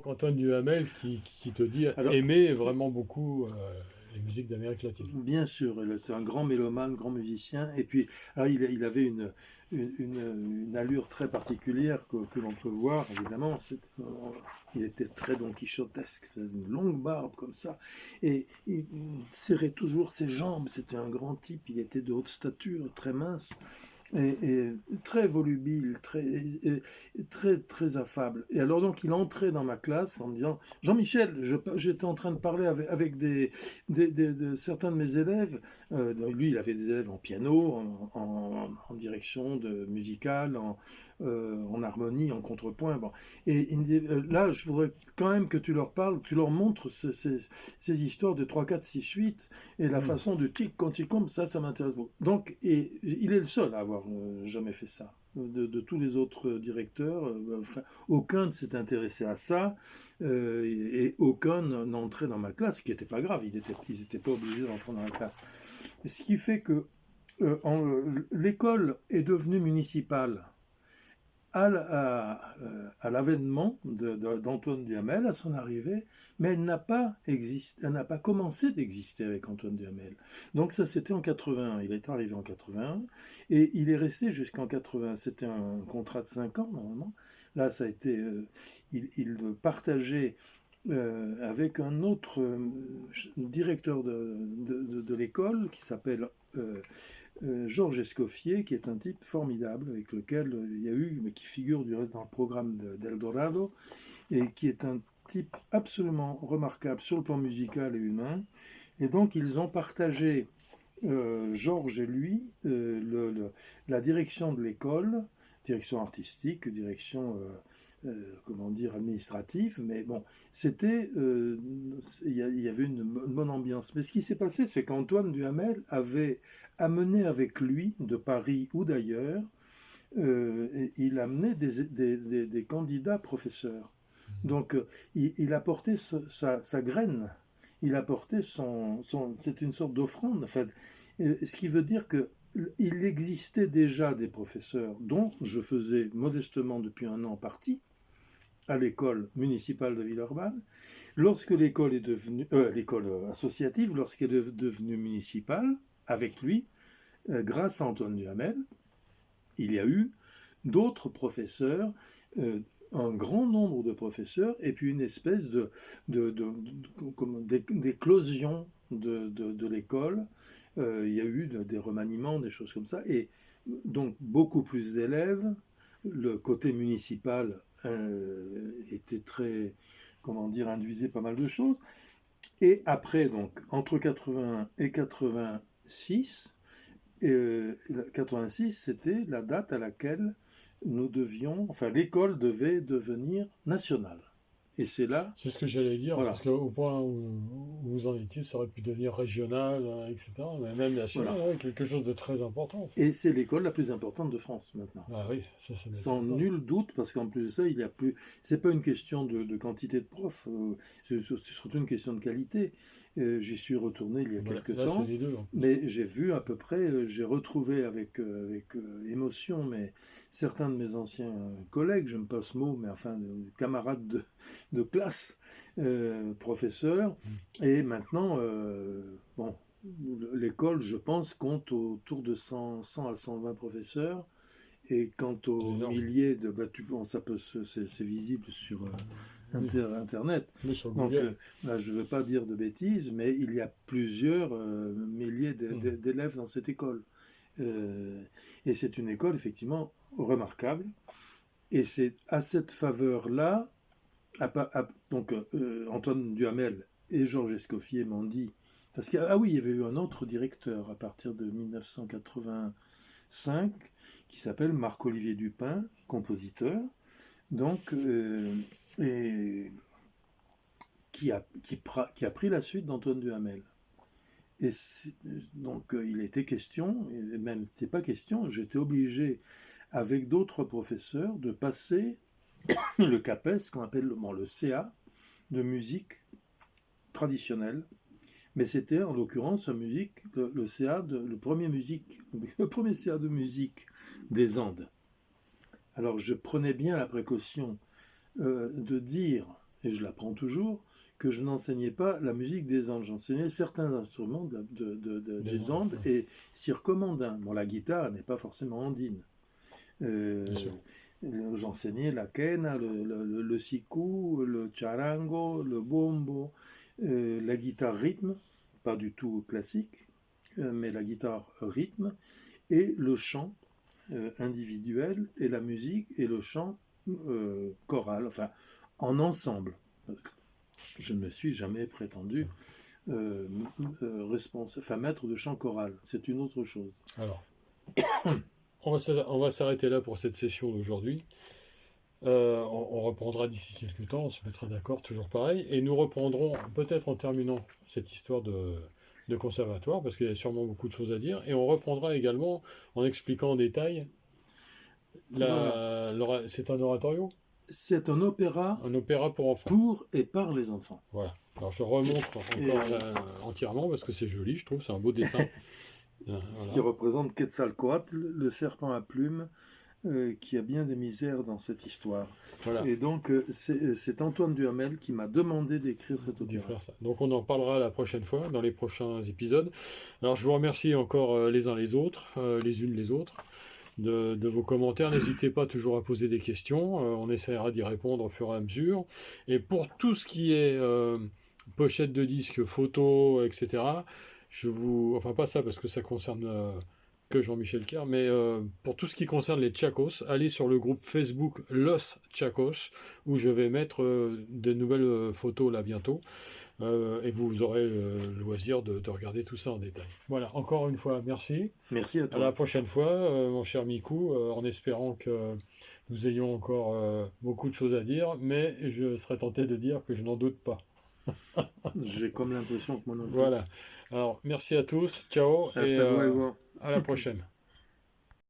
Antoine Duhamel qui te dit Alors, aimer vraiment beaucoup les musiques d'Amérique latine. bien sûr, c'est un grand mélomane, grand musicien. Et puis, alors, il avait une allure très particulière que l'on peut voir, évidemment. Il était très Don Quichotesque, une longue barbe comme ça. Et il serrait toujours ses jambes. C'était un grand type. Il était de haute stature, très mince. Et très volubile, très affable. Et alors donc il entrait dans ma classe en me disant Jean-Michel, j'étais en train de parler avec certains de mes élèves. Lui, il avait des élèves en piano, en direction musicale, en harmonie, en contrepoint. Bon. Et il me dit là, je voudrais quand même que tu leur parles, tu leur montres ces histoires de 3, 4, 6, 8 et la façon de tic quand il compte, ça m'intéresse beaucoup. Donc, et il est le seul à avoir jamais fait ça. De tous les autres directeurs, enfin, aucun ne s'est intéressé à ça et aucun n'entrait dans ma classe, ce qui n'était pas grave, ils n'étaient pas obligés d'entrer dans la classe. Ce qui fait que l'école est devenue municipale à l'avènement d'Antoine Duhamel, à son arrivée, mais elle n'a pas commencé d'exister avec Antoine Duhamel. Donc ça, c'était en 81. Il est arrivé en 81 et il est resté jusqu'en 80. C'était un contrat de 5 ans, normalement. Là, ça a été... il partageait avec un autre directeur de l'école qui s'appelle... Georges Escoffier, qui est un type formidable, avec lequel il y a eu, mais qui figure du reste dans le programme d'Eldorado, et qui est un type absolument remarquable sur le plan musical et humain. Et donc ils ont partagé, Georges et lui, la direction de l'école, direction artistique, direction comment dire, administrative, mais bon, c'était, il y avait une bonne ambiance. Mais ce qui s'est passé, c'est qu'Antoine Duhamel avait amené avec lui, de Paris ou d'ailleurs, il amenait des candidats professeurs. Donc, il apportait sa graine, il apportait c'est une sorte d'offrande, en fait. Ce qui veut dire que il existait déjà des professeurs dont je faisais modestement depuis 1 an partie à l'école municipale de Villeurbanne. Lorsque l'école est devenue l'école associative, lorsqu'elle est devenue municipale, avec lui, grâce à Antoine Duhamel, il y a eu d'autres professeurs, un grand nombre de professeurs, et puis une espèce d'éclosion de l'école. Il y a eu des remaniements, des choses comme ça, et donc beaucoup plus d'élèves. Le côté municipal était très, comment dire, induisait pas mal de choses. Et après, donc, entre 81 et 86, 86, c'était la date à laquelle l'école devait devenir nationale. Et c'est là... C'est ce que j'allais dire, Voilà. parce qu'au point où vous en étiez, ça aurait pu devenir régional, etc., mais même national, Voilà. quelque chose de très important. En fait. Et c'est l'école la plus importante de France maintenant. Ah oui, ça Sans m'étonne pas. nul doute, parce qu'en plus de ça, il y a plus. C'est pas une question de quantité de profs, c'est surtout une question de qualité. J'y suis retourné il y a Voilà, quelques là, c'est temps, les deux. En plus. mais j'ai vu à peu près, j'ai retrouvé avec émotion, mais certains de mes anciens collègues, j'aime pas ce mot, mais enfin camarades de classe, professeurs, et maintenant, bon, l'école, je pense, compte autour de 100 à 120 professeurs. Et quant aux milliers de bon, c'est visible sur Internet. Oui, sur Donc Google. là, je ne veux pas dire de bêtises, mais il y a plusieurs milliers d'élèves dans cette école. Et c'est une école effectivement remarquable. Et c'est à cette faveur-là, donc Antoine Duhamel et Georges Escoffier m'ont dit, parce qu'il il y avait eu un autre directeur à partir de 1985 qui s'appelle Marc-Olivier Dupin, compositeur, donc, et qui a pris la suite d'Antoine Duhamel. Et donc il était question, et même c'était pas question, j'étais obligé avec d'autres professeurs de passer le CAPES, qu'on appelle le CA de musique traditionnelle. Mais c'était en l'occurrence le CA le premier CA de musique des Andes. Alors je prenais bien la précaution de dire et je l'apprends toujours, que je n'enseignais pas la musique des Andes. J'enseignais certains instruments des Andes et circumandins. Bon, la guitare n'est pas forcément andine. Bien sûr. J'enseignais la quena, le siku, le charango, le bombo, la guitare rythme, pas du tout classique, mais la guitare rythme, et le chant individuel, et la musique, et le chant choral, enfin en ensemble. Je ne me suis jamais prétendu maître de chant choral, c'est une autre chose. Alors, on va s'arrêter là pour cette session d'aujourd'hui. On reprendra d'ici quelques temps, on se mettra d'accord, toujours pareil, et nous reprendrons peut-être en terminant cette histoire de conservatoire, parce qu'il y a sûrement beaucoup de choses à dire, et on reprendra également en expliquant en détail. C'est un oratorio? C'est un opéra pour enfants. Pour et par les enfants. Voilà. Alors je remonte encore entièrement parce que c'est joli, je trouve, c'est un beau dessin. Voilà. Ce qui représente Quetzalcoatl, le serpent à plumes, qui a bien des misères dans cette histoire. Voilà. Et donc c'est Antoine Duhamel qui m'a demandé d'écrire cet opéra. Donc on en parlera la prochaine fois, dans les prochains épisodes. Alors je vous remercie encore les uns les autres, les unes les autres, de vos commentaires. N'hésitez pas toujours à poser des questions, on essaiera d'y répondre au fur et à mesure. Et pour tout ce qui est pochette de disques, photos, etc., enfin pas ça parce que ça concerne que Jean-Michel Kerr, mais pour tout ce qui concerne les Tchakos, allez sur le groupe Facebook Los Tchakos, où je vais mettre de nouvelles photos là bientôt. Et vous aurez le loisir de regarder tout ça en détail. Voilà, encore une fois, merci. Merci à toi. À la prochaine fois, mon cher Mikou, en espérant que nous ayons encore beaucoup de choses à dire, mais je serais tenté de dire que je n'en doute pas. J'ai comme l'impression que moi non plus. Voilà. Alors, merci à tous, ciao, et à la prochaine.